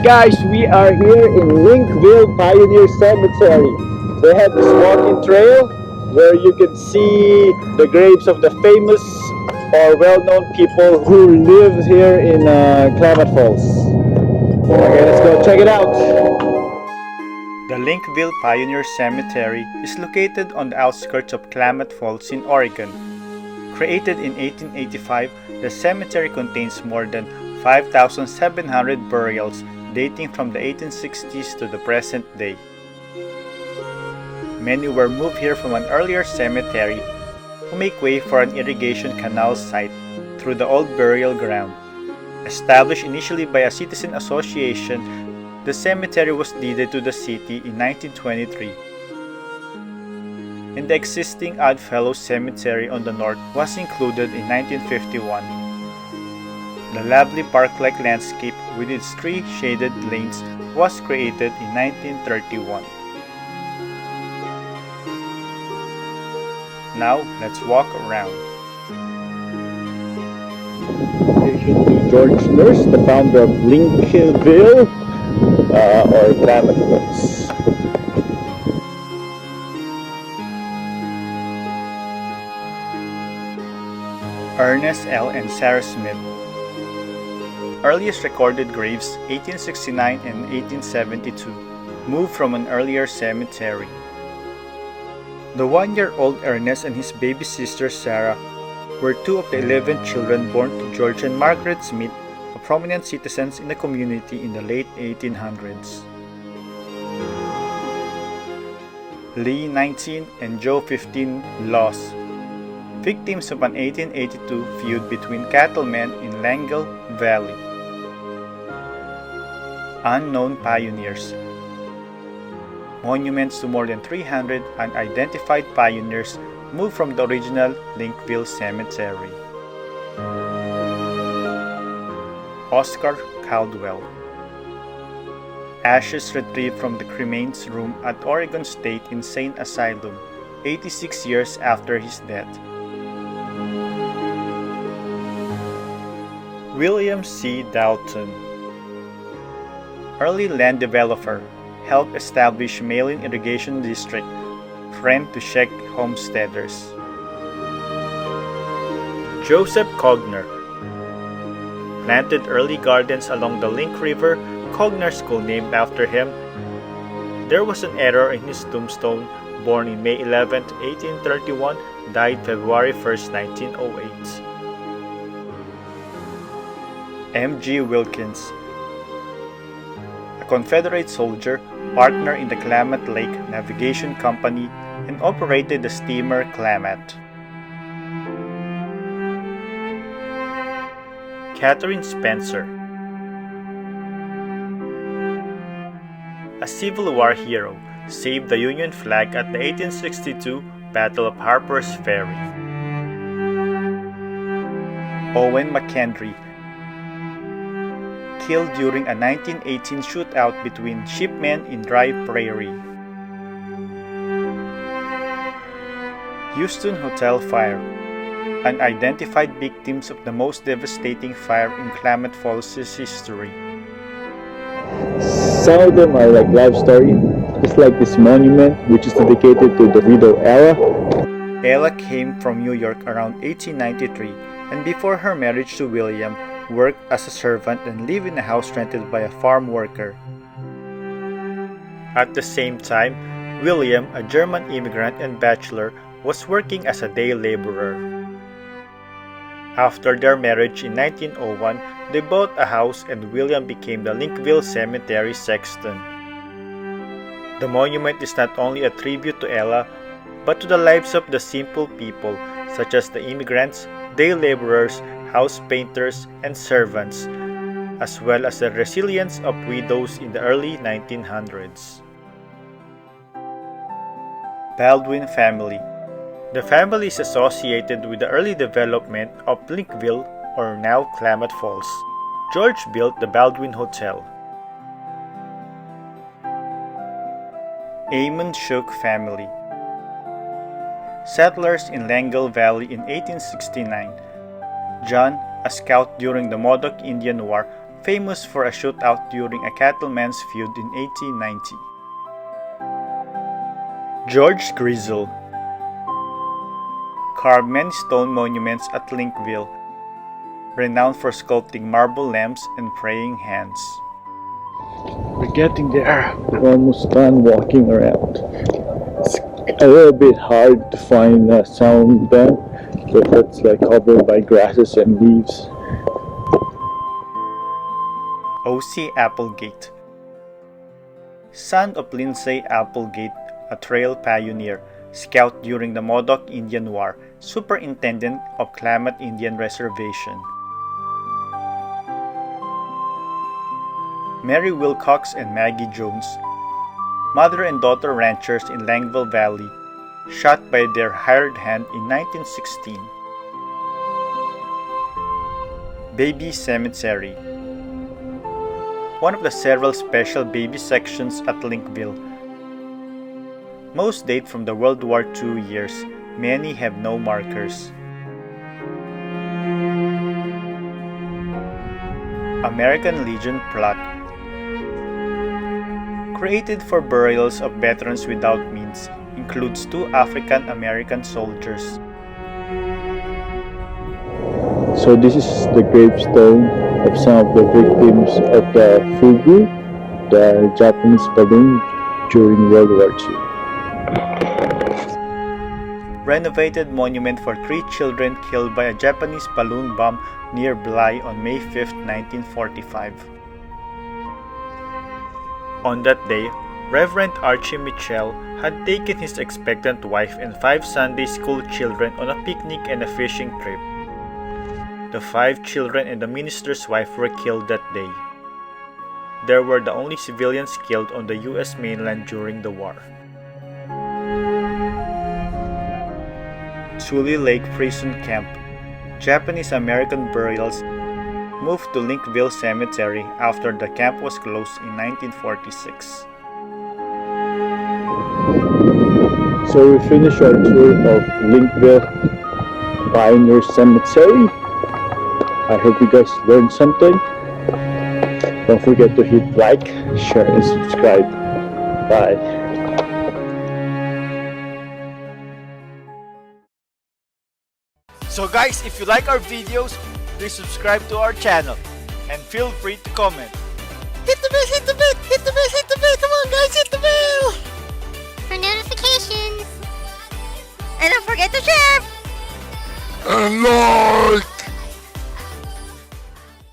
guys, we are here in Linkville Pioneer Cemetery. They have this walking trail where you can see the graves of the famous or well-known people who lived here in Klamath Falls. Okay, let's go check it out. The Linkville Pioneer Cemetery is located on the outskirts of Klamath Falls in Oregon. Created in 1885, the cemetery contains more than 5,700 burials dating from the 1860s to the present day. Many were moved here from an earlier cemetery to make way for an irrigation canal site through the old burial ground. Established initially by a citizen association, the cemetery was deeded to the city in 1923. And the existing Oddfellows Cemetery on the north was included in 1951. The lovely park-like landscape with its three shaded lanes was created in 1931. Now, let's walk around. To George Nurse, the founder of Linkville or Klamath Falls. Ernest L. and Sarah Smith. Earliest recorded graves 1869 and 1872, moved from an earlier cemetery. The 1-year-old Ernest and his baby sister Sarah were two of the 11 children born to George and Margaret Smith, prominent citizens in the community in the late 1800s. Lee, 19, and Joe, 15, lost, victims of an 1882 feud between cattlemen in Linkville Valley. Unknown pioneers. Monuments to more than 300 unidentified pioneers moved from the original Linkville Cemetery. Oscar Caldwell. Ashes retrieved from the cremains room at Oregon State Insane Asylum, 86 years after his death. William C. Dalton. Early land developer, helped establish Malin Irrigation District, friend to Czech homesteaders. Joseph Cogner. Planted early gardens along the Link River, Cogner School named after him. There was an error in his tombstone. Born in May 11, 1831, died February 1, 1908. M.G. Wilkins. A Confederate soldier, partner in the Klamath Lake Navigation Company, and operated the steamer Klamath. Catherine Spencer. A Civil War hero, saved the Union flag at the 1862 Battle of Harper's Ferry. Owen McKendry. Killed during a 1918 shootout between shipmen in Dry Prairie. Houston Hotel Fire. Unidentified victims of the most devastating fire in Klamath Falls' history. Some of them are like life story, just like this monument which is dedicated to the widow Ella. Ella came from New York around 1893 and before her marriage to William, worked as a servant and lived in a house rented by a farm worker. At the same time, William, a German immigrant and bachelor, was working as a day laborer. After their marriage in 1901, they bought a house and William became the Linkville Cemetery sexton. The monument is not only a tribute to Ella, but to the lives of the simple people, such as the immigrants, day laborers, house painters, and servants, as well as the resilience of widows in the early 1900s. Baldwin family. The family is associated with the early development of Linkville, or now Klamath Falls. George built the Baldwin Hotel. Amon Shook family. Settlers in Linkville Valley in 1869. John, a scout during the Modoc Indian War, famous for a shootout during a cattlemen's feud in 1890. George Grizzle carved many stone monuments at Linkville, renowned for sculpting marble lamps and praying hands. We're getting there. We're almost done walking around. It's a little bit hard to find a sound bed, but it's like covered by grasses and leaves. O.C. Applegate, son of Lindsay Applegate, a trail pioneer, scout during the Modoc Indian War, superintendent of Klamath Indian Reservation. Mary Wilcox and Maggie Jones, mother and daughter ranchers in Linkville Valley, shot by their hired hand in 1916. Baby Cemetery, one of the several special baby sections at Linkville. Most date from the World War II years, many have no markers. American Legion plot, created for burials of veterans without means, includes 2 African American soldiers. So this is the gravestone of some of the victims of the feuds, the Japanese balloon during World War II. Renovated monument for 3 children killed by a Japanese balloon bomb near Bly on May 5, 1945. On that day, Reverend Archie Mitchell had taken his expectant wife and 5 Sunday school children on a picnic and a fishing trip. The 5 children and the minister's wife were killed that day. They were the only civilians killed on the U.S. mainland during the war. Tule Lake Prison Camp, Japanese-American burials, moved to Linkville Cemetery after the camp was closed in 1946. So we finished our tour of Linkville Pioneer Cemetery. I hope you guys learned something. Don't forget to hit like, share, and subscribe. Bye. So guys, if you like our videos, please subscribe to our channel and feel free to comment. Hit the bell, hit the bell, hit the bell, hit the bell. Come on guys, hit the bell. For notifications. And don't forget to share. And like.